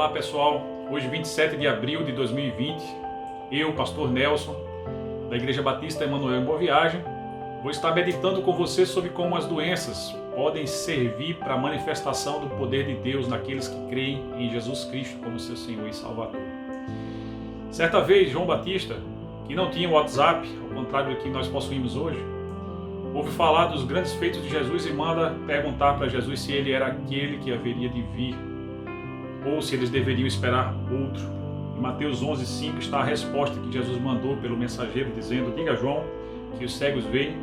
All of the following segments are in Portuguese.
Olá pessoal, hoje 27 de abril de 2020, eu, pastor Nelson, da Igreja Batista Emanuel em Boa Viagem, vou estar meditando com você sobre como as doenças podem servir para a manifestação do poder de Deus naqueles que creem em Jesus Cristo como seu Senhor e Salvador. Certa vez, João Batista, que não tinha o WhatsApp, ao contrário do que nós possuímos hoje, ouve falar dos grandes feitos de Jesus e manda perguntar para Jesus se ele era aquele que haveria de vir, ou se eles deveriam esperar outro. Em Mateus 11:5 está a resposta que Jesus mandou pelo mensageiro, dizendo: diga a João que os cegos veem,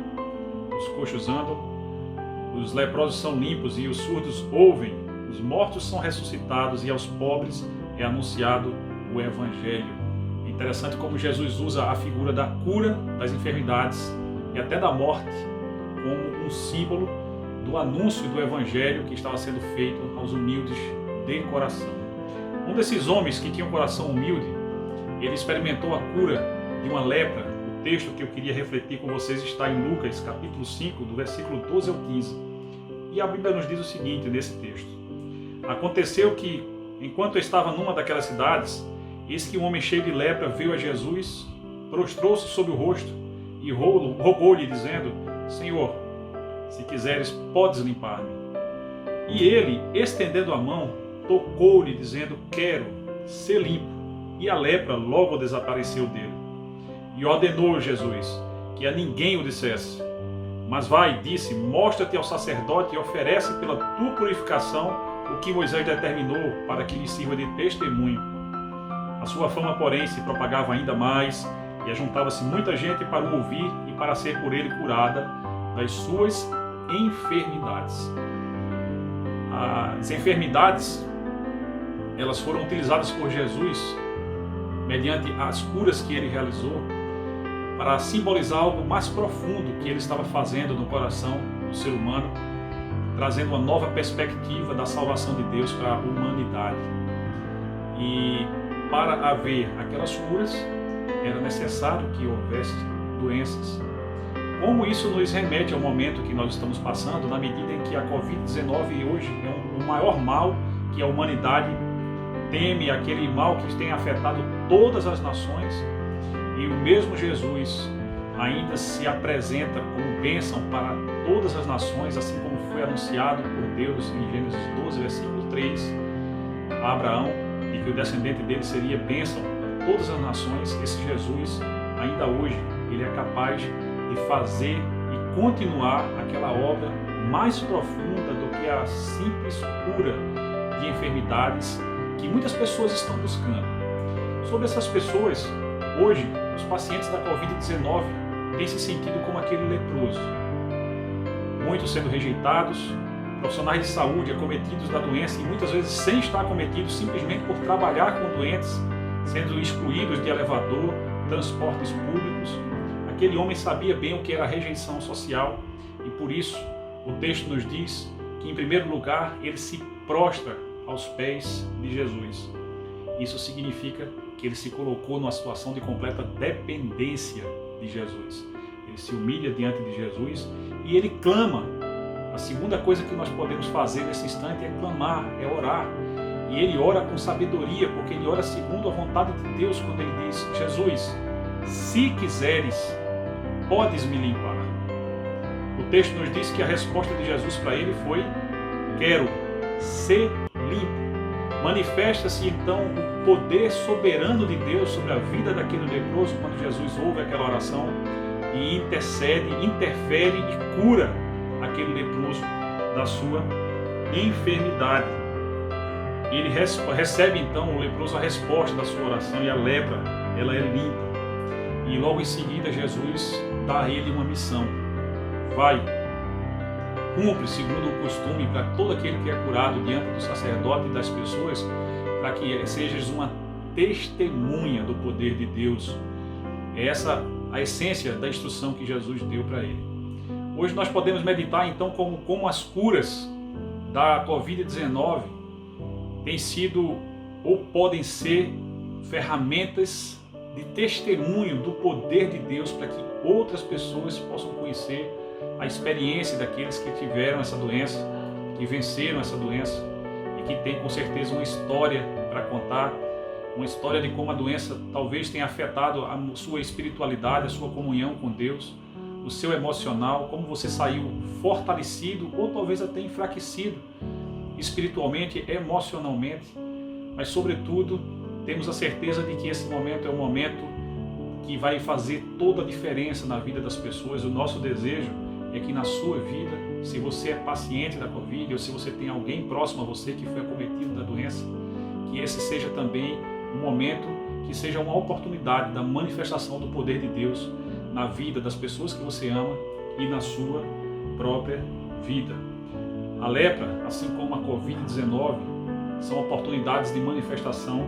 os coxos andam, os leprosos são limpos e os surdos ouvem, os mortos são ressuscitados e aos pobres é anunciado o Evangelho. É interessante como Jesus usa a figura da cura das enfermidades e até da morte como um símbolo do anúncio do Evangelho que estava sendo feito aos humildes de coração. Um desses homens que tinha um coração humilde, ele experimentou a cura de uma lepra. O texto que eu queria refletir com vocês está em Lucas, capítulo 5, do versículo 12 ao 15. E a Bíblia nos diz o seguinte nesse texto: aconteceu que, enquanto eu estava numa daquelas cidades, eis que um homem cheio de lepra veio a Jesus, prostrou-se sobre o rosto e rogou-lhe, dizendo: Senhor, se quiseres, podes limpar-me. E ele, estendendo a mão, tocou-lhe, dizendo: quero ser limpo. E a lepra logo desapareceu dele. E ordenou Jesus que a ninguém o dissesse. Mas vai, disse, mostra-te ao sacerdote e oferece pela tua purificação o que Moisés determinou para que lhe sirva de testemunho. A sua fama, porém, se propagava ainda mais e ajuntava-se muita gente para o ouvir e para ser por ele curada das suas enfermidades. As enfermidades, elas foram utilizadas por Jesus, mediante as curas que ele realizou, para simbolizar algo mais profundo que ele estava fazendo no coração do ser humano, trazendo uma nova perspectiva da salvação de Deus para a humanidade. E para haver aquelas curas, era necessário que houvesse doenças. Como isso nos remete ao momento que nós estamos passando, na medida em que a Covid-19 hoje é o maior mal que a humanidade teme, aquele mal que tem afetado todas as nações, e o mesmo Jesus ainda se apresenta como bênção para todas as nações, assim como foi anunciado por Deus em Gênesis 12, versículo 3, a Abraão, e que o descendente dele seria bênção para todas as nações. Esse Jesus, ainda hoje, ele é capaz de fazer e continuar aquela obra mais profunda do que a simples cura de enfermidades que muitas pessoas estão buscando. Sobre essas pessoas, hoje, os pacientes da Covid-19 têm se sentido como aquele leproso. Muitos sendo rejeitados, profissionais de saúde acometidos da doença e muitas vezes sem estar acometidos, simplesmente por trabalhar com doentes, sendo excluídos de elevador, transportes públicos. Aquele homem sabia bem o que era a rejeição social e por isso o texto nos diz que, em primeiro lugar, ele se prostra aos pés de Jesus. Isso significa que ele se colocou numa situação de completa dependência de Jesus. Ele se humilha diante de Jesus e ele clama. A segunda coisa que nós podemos fazer nesse instante é clamar, é orar. E ele ora com sabedoria, porque ele ora segundo a vontade de Deus quando ele diz: Jesus, se quiseres, podes me limpar. O texto nos diz que a resposta de Jesus para ele foi: quero ser limpo. Manifesta-se então o poder soberano de Deus sobre a vida daquele leproso quando Jesus ouve aquela oração e intercede, interfere e cura aquele leproso da sua enfermidade. Ele recebe então, o leproso, a resposta da sua oração e a lepra, ela é limpa. E logo em seguida Jesus dá a ele uma missão: vai, cumpre segundo o costume para todo aquele que é curado diante do sacerdote e das pessoas, para que sejas uma testemunha do poder de Deus. É essa a essência da instrução que Jesus deu para ele. Hoje nós podemos meditar então como as curas da Covid-19 têm sido ou podem ser ferramentas de testemunho do poder de Deus para que outras pessoas possam conhecer a experiência daqueles que tiveram essa doença, que venceram essa doença e que tem com certeza uma história para contar, uma história de como a doença talvez tenha afetado a sua espiritualidade, a sua comunhão com Deus, o seu emocional, como você saiu fortalecido ou talvez até enfraquecido espiritualmente, emocionalmente, mas sobretudo temos a certeza de que esse momento é um momento que vai fazer toda a diferença na vida das pessoas. O nosso desejo é que na sua vida, se você é paciente da Covid ou se você tem alguém próximo a você que foi acometido da doença, que esse seja também um momento que seja uma oportunidade da manifestação do poder de Deus na vida das pessoas que você ama e na sua própria vida. A lepra, assim como a Covid-19, são oportunidades de manifestação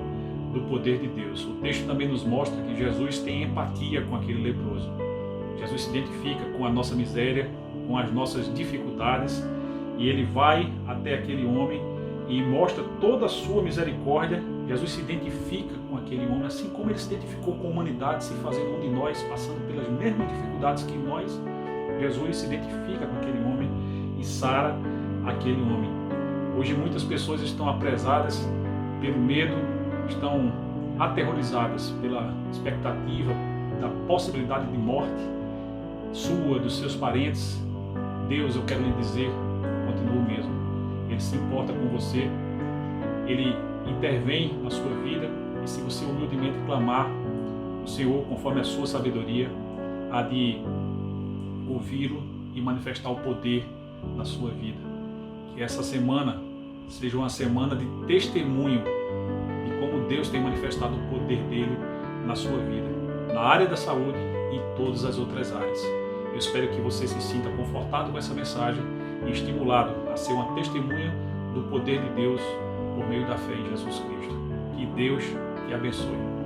do poder de Deus. O texto também nos mostra que Jesus tem empatia com aquele leproso. Jesus se identifica com a nossa miséria, com as nossas dificuldades, e ele vai até aquele homem e mostra toda a sua misericórdia. Jesus se identifica com aquele homem, assim como ele se identificou com a humanidade, se fazendo um de nós, passando pelas mesmas dificuldades que nós. Jesus se identifica com aquele homem e sara aquele homem. Hoje muitas pessoas estão apresadas pelo medo, estão aterrorizadas pela expectativa da possibilidade de morte sua, dos seus parentes. Deus, eu quero lhe dizer, continua o mesmo. Ele se importa com você, Ele intervém na sua vida, e se você humildemente clamar, o Senhor, conforme a sua sabedoria, há de ouvi-lo e manifestar o poder na sua vida. Que essa semana seja uma semana de testemunho de como Deus tem manifestado o poder dele na sua vida, na área da saúde e em todas as outras áreas. Eu espero que você se sinta confortado com essa mensagem e estimulado a ser uma testemunha do poder de Deus por meio da fé em Jesus Cristo. Que Deus te abençoe.